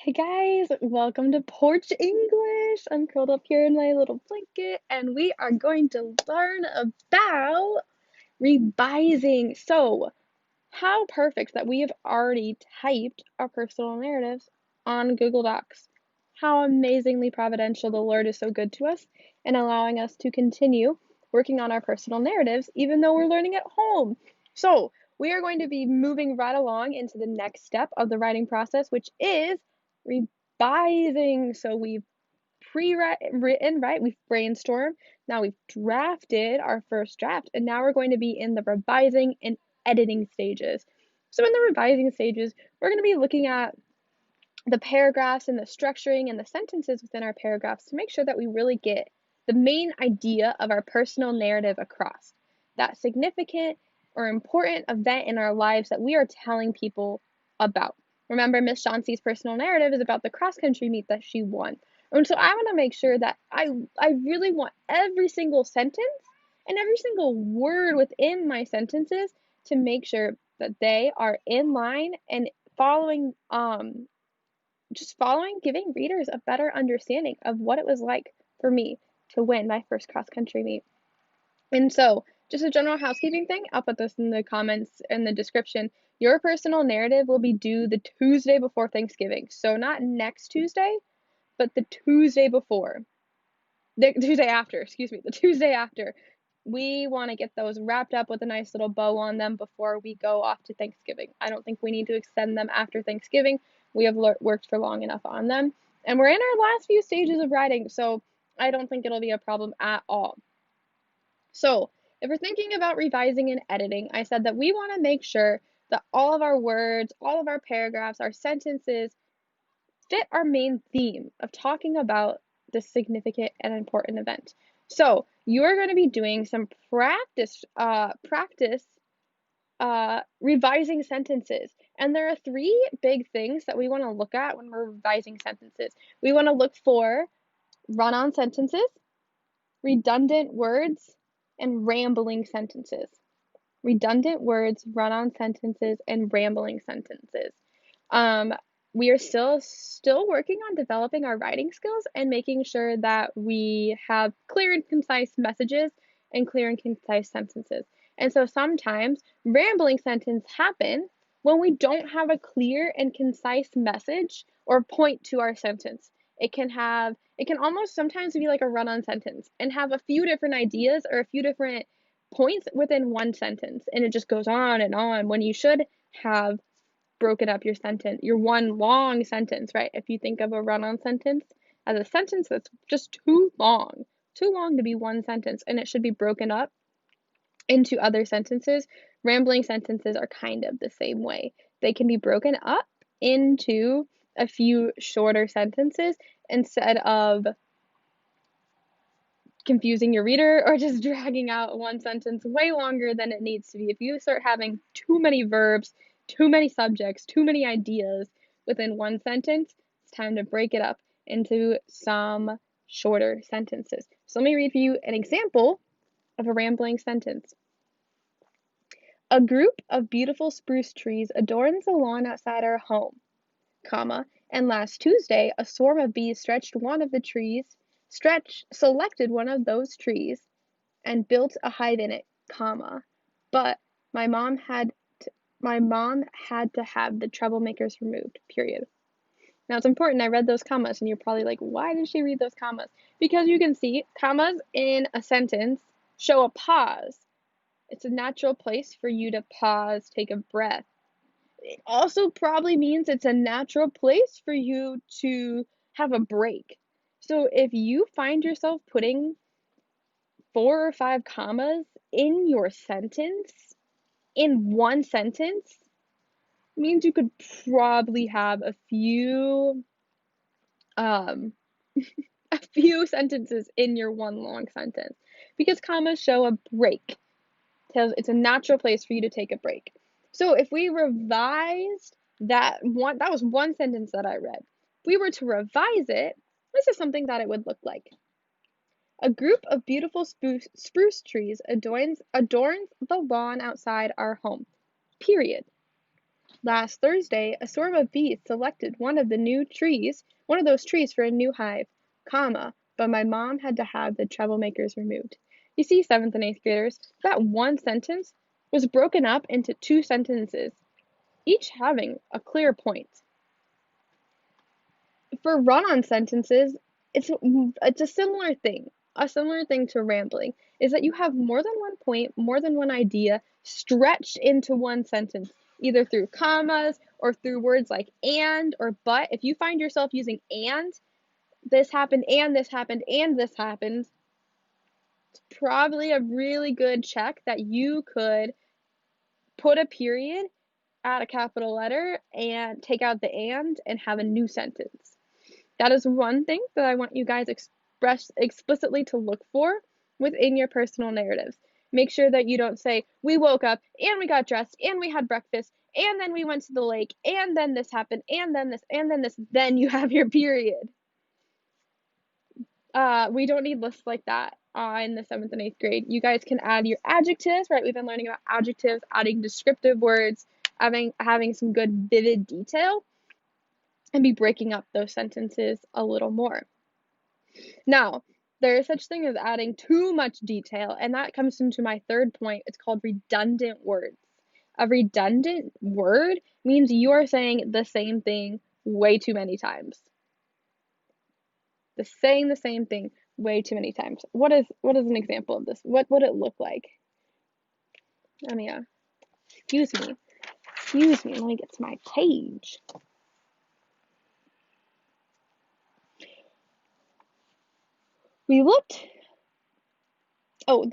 Hey guys, welcome to Porch English. I'm curled up here in my little blanket and we are going to learn about revising. So, how perfect that we have already typed our personal narratives on Google Docs. How amazingly providential the Lord is so good to us and allowing us to continue working on our personal narratives even though we're learning at home. So, we are going to be moving right along into the next step of the writing process, which is revising. So, we've pre-written, right? We've brainstormed. Now we've drafted our first draft, and now we're going to be in the revising and editing stages. So in the revising stages, we're going to be looking at the paragraphs and the structuring and the sentences within our paragraphs to make sure that we really get the main idea of our personal narrative across. That significant or important event in our lives that we are telling people about. Remember, Miss Chauncey's personal narrative is about the cross country meet that she won. And so I want to make sure that I really want every single sentence and every single word within my sentences to make sure that they are in line and following giving readers a better understanding of what it was like for me to win my first cross country meet. And so, just a general housekeeping thing, I'll put this in the comments in the description. Your personal narrative will be due the Tuesday before Thanksgiving. So, not next Tuesday, but the Tuesday before. The Tuesday after, excuse me, the Tuesday after. We want to get those wrapped up with a nice little bow on them before we go off to Thanksgiving. I don't think we need to extend them after Thanksgiving. We have worked for long enough on them. And we're in our last few stages of writing, so I don't think it'll be a problem at all. So, if we're thinking about revising and editing, I said that we want to make sure that all of our words, all of our paragraphs, our sentences fit our main theme of talking about this significant and important event. So you're going to be doing some practice revising sentences. And there are three big things that we want to look at when we're revising sentences. We want to look for run-on sentences, redundant words, and rambling sentences. Redundant words, run-on sentences, and rambling sentences. Um, we are still working on developing our writing skills and making sure that we have clear and concise messages and clear and concise sentences. And so sometimes rambling sentences happen when we don't have a clear and concise message or point to our sentence. It can almost sometimes be like a run-on sentence and have a few different ideas or a few different points within one sentence, and it just goes on and on when you should have broken up your sentence, your one long sentence, right? If you think of a run-on sentence as a sentence that's just too long to be one sentence, and it should be broken up into other sentences. Rambling sentences are kind of the same way. They can be broken up into a few shorter sentences instead of confusing your reader or just dragging out one sentence way longer than it needs to be. If you start having too many verbs, too many subjects, too many ideas within one sentence, it's time to break it up into some shorter sentences. So let me read for you an example of a rambling sentence. A group of beautiful spruce trees adorns the lawn outside our home, comma, and last Tuesday a swarm of bees selected one of those trees and built a hive in it, comma, but my mom had my mom had to have the troublemakers removed, period. Now it's important I read those commas, and you're probably like, why did she read those commas? Because you can see commas in a sentence show a pause. It's a natural place for you to pause, take a breath. It also probably means it's a natural place for you to have a break. So if you find yourself putting 4 or 5 commas in your sentence, in one sentence, means you could probably have um, a few sentences in your one long sentence, because commas show a break. It's a natural place for you to take a break. So if we revised that was one sentence that I read. If we were to revise it, this is something that it would look like. A group of beautiful spruce trees adorns the lawn outside our home. Period. Last Thursday, a swarm of bees selected one of those trees for a new hive, but my mom had to have the troublemakers removed. You see, 7th and 8th graders, that one sentence was broken up into 2 sentences, each having a clear point. For run-on sentences, it's a similar thing. A similar thing to rambling is that you have more than one point, more than one idea stretched into one sentence, either through commas or through words like and or but. If you find yourself using and, this happened, and this happened, and this happened, it's probably a really good check that you could put a period, add a capital letter, and take out the and have a new sentence. That is one thing that I want you guys express explicitly to look for within your personal narratives. Make sure that you don't say, we woke up and we got dressed and we had breakfast and then we went to the lake and then this happened and then this and then this, then you have your period. We don't need lists like that in the 7th and 8th grade. You guys can add your adjectives, right? We've been learning about adjectives, adding descriptive words, having some good vivid detail, and be breaking up those sentences a little more. Now, there is such thing as adding too much detail, and that comes into my third point. It's called redundant words. A redundant word means you are saying the same thing way too many times. Saying the same thing way too many times. What is an example of this? What would it look like? Excuse me, let me get to my page. The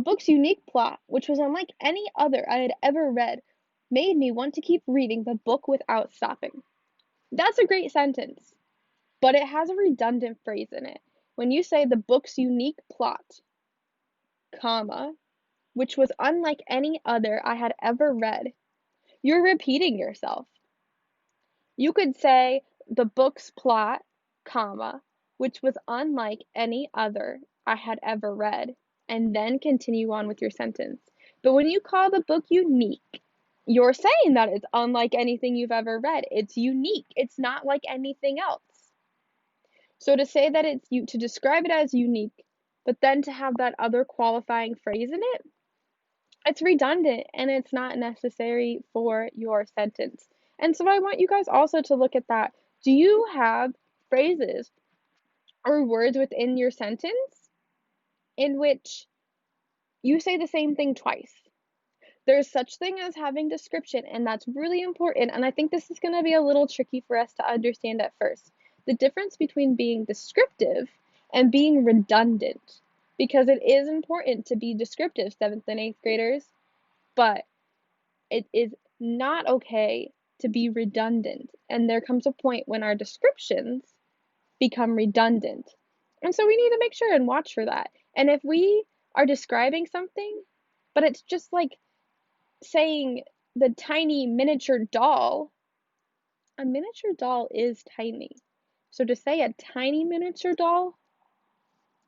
book's unique plot, which was unlike any other I had ever read, made me want to keep reading the book without stopping. That's a great sentence, but it has a redundant phrase in it. When you say the book's unique plot, which was unlike any other I had ever read, you're repeating yourself. You could say the book's plot, which was unlike any other I had ever read, and then continue on with your sentence. But when you call the book unique, you're saying that it's unlike anything you've ever read. It's unique. It's not like anything else. So to say that to describe it as unique, but then to have that other qualifying phrase in it, it's redundant and it's not necessary for your sentence. And so I want you guys also to look at that. Do you have phrases or words within your sentence in which you say the same thing twice? There's such thing as having description, and that's really important. And I think this is going to be a little tricky for us to understand at first. The difference between being descriptive and being redundant, because it is important to be descriptive, 7th and 8th graders, but it is not okay to be redundant. And there comes a point when our descriptions become redundant. And so we need to make sure and watch for that. And if we are describing something, but it's just like saying the tiny miniature doll, a miniature doll is tiny. So to say a tiny miniature doll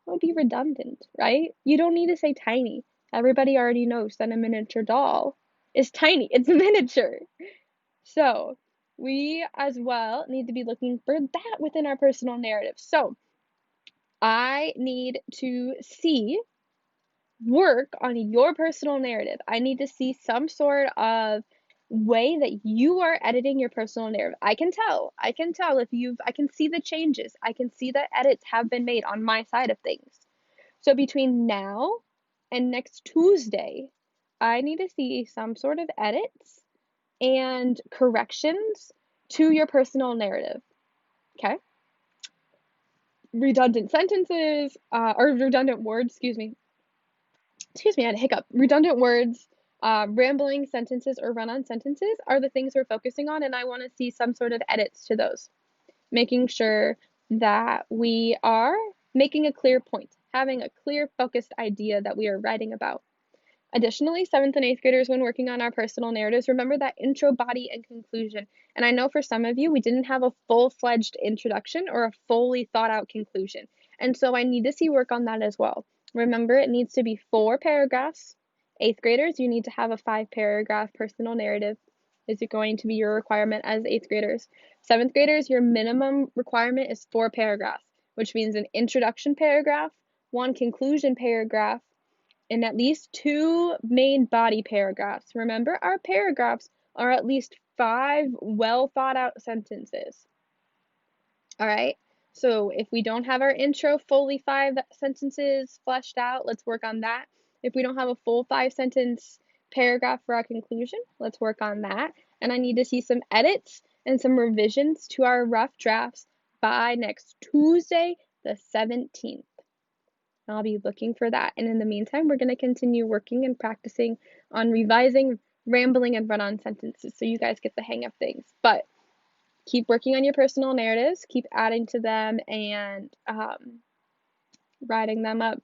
would be redundant, right? You don't need to say tiny. Everybody already knows that a miniature doll is tiny. It's miniature. So we as well need to be looking for that within our personal narrative. So I need to see work on your personal narrative. I need to see some sort of way that you are editing your personal narrative. I can tell if I can see the changes. I can see that edits have been made on my side of things. So between now and next Tuesday, I need to see some sort of edits and corrections to your personal narrative. Okay? Redundant sentences, or redundant words, excuse me, I had a hiccup. Redundant words, rambling sentences or run-on sentences are the things we're focusing on, and I want to see some sort of edits to those, making sure that we are making a clear point, having a clear, focused idea that we are writing about. Additionally, 7th and 8th graders, when working on our personal narratives, remember that intro, body, and conclusion. And I know for some of you, we didn't have a full-fledged introduction or a fully thought-out conclusion. And so I need to see work on that as well. Remember, it needs to be 4 paragraphs. 8th graders, you need to have a 5-paragraph personal narrative. is it going to be your requirement as 8th graders? 7th graders, your minimum requirement is 4 paragraphs, which means an introduction paragraph, 1 conclusion paragraph, and at least 2 main body paragraphs. Remember, our paragraphs are at least 5 well thought out sentences. All right. So if we don't have our intro fully 5 sentences fleshed out, let's work on that. If we don't have a full 5-sentence paragraph for our conclusion, let's work on that. And I need to see some edits and some revisions to our rough drafts by next Tuesday, the 17th. I'll be looking for that. And in the meantime, we're going to continue working and practicing on revising, rambling, and run-on sentences so you guys get the hang of things. But keep working on your personal narratives, keep adding to them and writing them up